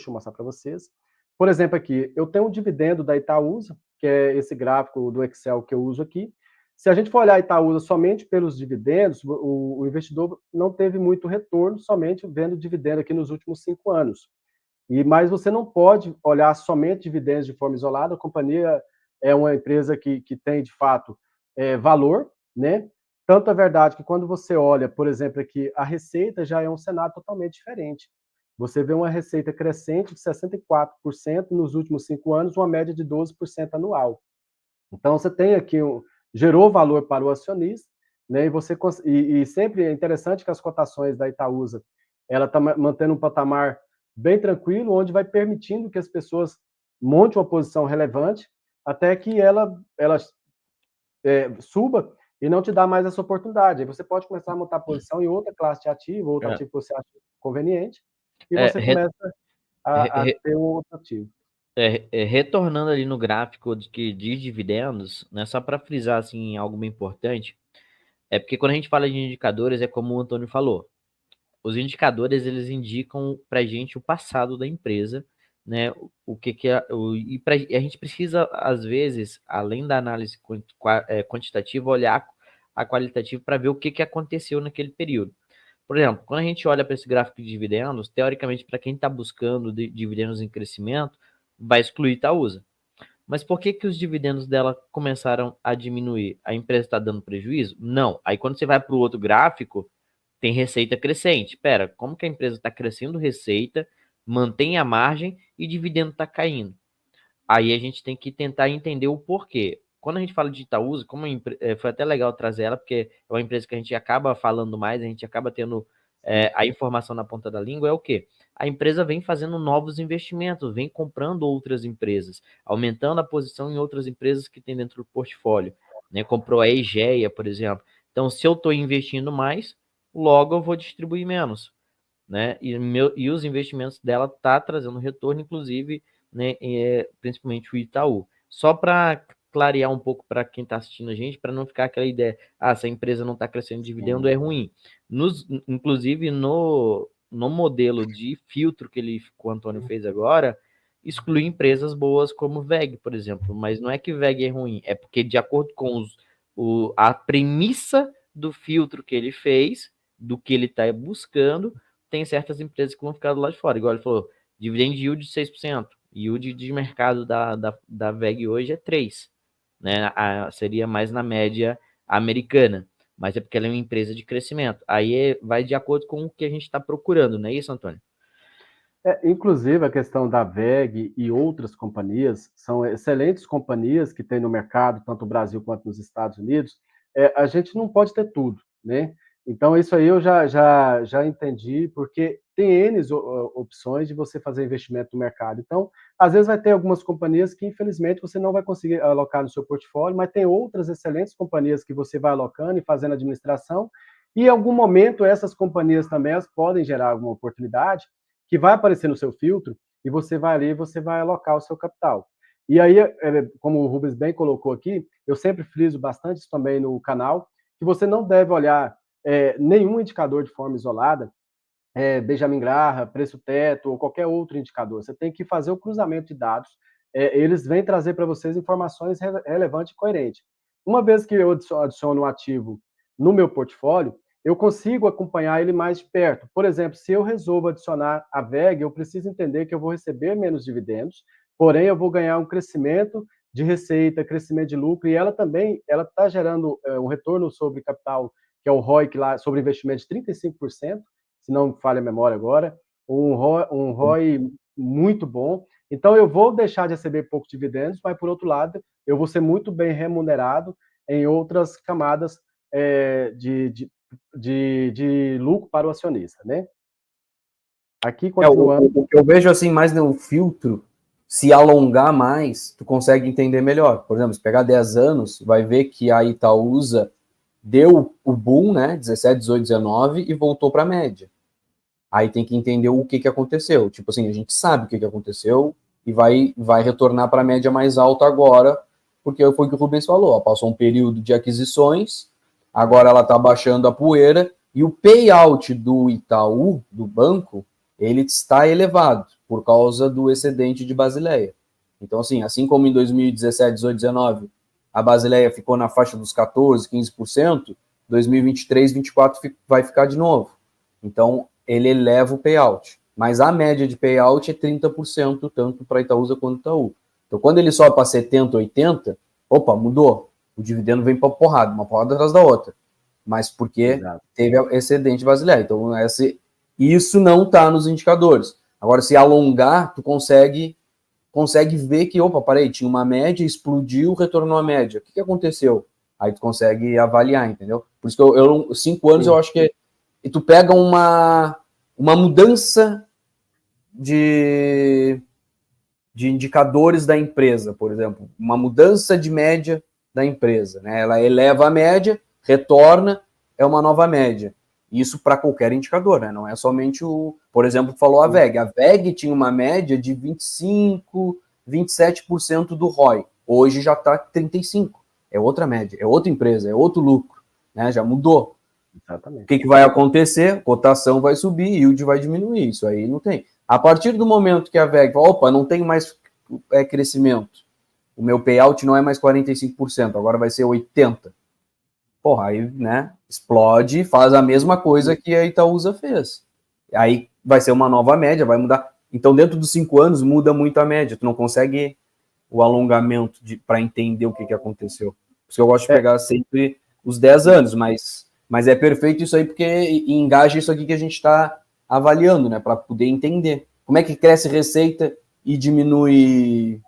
eu mostrar para vocês. Por exemplo, aqui, eu tenho um dividendo da Itaúsa, que é esse gráfico do Excel que eu uso aqui. Se a gente for olhar a Itaúsa somente pelos dividendos, o investidor não teve muito retorno somente vendo dividendo aqui nos últimos 5 anos. Mas você não pode olhar somente dividendos de forma isolada. A companhia é uma empresa que tem, de fato, valor, né? Tanto é verdade que quando você olha, por exemplo, aqui, a receita já é um cenário totalmente diferente. Você vê uma receita crescente de 64% nos últimos 5 anos, uma média de 12% anual. Então, você tem aqui, gerou valor para o acionista, né? E sempre é interessante que as cotações da Itaúsa, ela está mantendo um patamar bem tranquilo, onde vai permitindo que as pessoas montem uma posição relevante, até que ela suba e não te dá mais essa oportunidade. Aí você pode começar a montar posição em outra classe de ativo, outro ativo que você acha conveniente, e você começa a ter um outro ativo. Retornando ali no gráfico de dividendos, né, só para frisar assim, algo bem importante, porque quando a gente fala de indicadores, é como o Antônio falou, os indicadores eles indicam para a gente o passado da empresa, né? O que é e a gente precisa às vezes, além da análise quantitativa, olhar a qualitativa para ver o que aconteceu naquele período. Por exemplo, quando a gente olha para esse gráfico de dividendos, teoricamente para quem está buscando dividendos em crescimento, vai excluir Itaúsa. Mas por que os dividendos dela começaram a diminuir? A empresa está dando prejuízo? Não. Aí quando você vai para o outro gráfico, tem receita crescente. Espera, como que a empresa está crescendo receita, mantém a margem e dividendo está caindo? Aí a gente tem que tentar entender o porquê. Quando a gente fala de Itaúsa, foi até legal trazer ela, porque é uma empresa que a gente acaba falando mais, a gente acaba tendo a informação na ponta da língua, é o quê? A empresa vem fazendo novos investimentos, vem comprando outras empresas, aumentando a posição em outras empresas que tem dentro do portfólio. Né? Comprou a Egeia, por exemplo. Então, se eu estou investindo mais, logo eu vou distribuir menos. Né? E os investimentos dela tá trazendo retorno, inclusive, né, principalmente o Itaú. Só para clarear um pouco para quem está assistindo a gente, para não ficar aquela ideia, se a empresa não está crescendo dividendo, é ruim. Inclusive, no modelo de filtro que o Antônio fez agora, exclui empresas boas como VEG, por exemplo. Mas não é que VEG é ruim, é porque, de acordo com a premissa do filtro que ele fez, do que ele está buscando, tem certas empresas que vão ficar do lado de fora. Igual ele falou, dividend yield de 6%. Yield de mercado da VEG hoje é 3%. Né? Seria mais na média americana. Mas é porque ela é uma empresa de crescimento. Aí vai de acordo com o que a gente está procurando, não é isso, Antônio? Inclusive, a questão da VEG e outras companhias, são excelentes companhias que tem no mercado, tanto no Brasil quanto nos Estados Unidos. A gente não pode ter tudo, né? Então, isso aí eu já entendi, porque tem N opções de você fazer investimento no mercado. Então, às vezes vai ter algumas companhias que, infelizmente, você não vai conseguir alocar no seu portfólio, mas tem outras excelentes companhias que você vai alocando e fazendo administração, e em algum momento essas companhias também podem gerar alguma oportunidade, que vai aparecer no seu filtro, e você vai ali e você vai alocar o seu capital. E aí, como o Rubens bem colocou aqui, eu sempre friso bastante isso também no canal, que você não deve olhar nenhum indicador de forma isolada, Benjamin Graham, preço teto ou qualquer outro indicador. Você tem que fazer o cruzamento de dados. Eles vêm trazer para vocês informações relevantes e coerentes. Uma vez que eu adiciono um ativo no meu portfólio, eu consigo acompanhar ele mais de perto. Por exemplo, se eu resolvo adicionar a VEG, eu preciso entender que eu vou receber menos dividendos, porém eu vou ganhar um crescimento de receita, crescimento de lucro, e ela também está gerando um retorno sobre capital, que é o ROIC lá, sobre investimento de 35%, se não me falha a memória agora, um ROI muito bom. Então, eu vou deixar de receber poucos dividendos, mas, por outro lado, eu vou ser muito bem remunerado em outras camadas de lucro para o acionista, né? Aqui, continuando... O que eu vejo, assim, mais no filtro, se alongar mais, tu consegue entender melhor. Por exemplo, se pegar 10 anos, vai ver que a Itaúsa deu o boom, né, 17, 18, 19, e voltou para a média. Aí tem que entender o que aconteceu. Tipo assim, a gente sabe o que aconteceu e vai retornar para a média mais alta agora, porque foi o que o Rubens falou. Ó, passou um período de aquisições, agora ela está baixando a poeira, e o payout do Itaú, do banco, ele está elevado. por causa do excedente de Basileia. Então, assim como em 2017, 18, 19, a Basileia ficou na faixa dos 14%, 15%, 2023, 24 vai ficar de novo. Então, ele eleva o payout. Mas a média de payout é 30%, tanto para Itaúsa quanto Itaú. Então, quando ele sobe para 70%, 80%, opa, mudou. O dividendo vem para porrada, uma porrada atrás da outra. Mas porque Exato. teve excedente Basileia. Então, isso não está nos indicadores. Agora, se alongar, tu consegue ver que, opa, parei, tinha uma média, explodiu, retornou à média. O que aconteceu? Aí tu consegue avaliar, entendeu? Por isso que 5 anos, eu acho que e tu pega uma mudança de indicadores da empresa, por exemplo, uma mudança de média da empresa, né? Ela eleva a média, retorna, é uma nova média. Isso para qualquer indicador, né? Não é somente por exemplo, falou a VEG. A VEG tinha uma média de 25%, 27% do ROI. Hoje já está 35%. É outra média, é outra empresa, é outro lucro, né? Já mudou. Exatamente. O que vai acontecer? Cotação vai subir, yield vai diminuir. Isso aí não tem. A partir do momento que a VEG fala, opa, não tem mais crescimento, o meu payout não é mais 45%, agora vai ser 80%. Porra, aí, né, explode, faz a mesma coisa que a Itaúsa fez. Aí vai ser uma nova média, vai mudar. Então, dentro dos 5 anos, muda muito a média. Tu não consegue o alongamento para entender o que aconteceu. Por isso que eu gosto de pegar sempre os 10 anos, mas é perfeito isso aí, porque engaja isso aqui que a gente está avaliando, né, para poder entender. Como é que cresce receita e diminui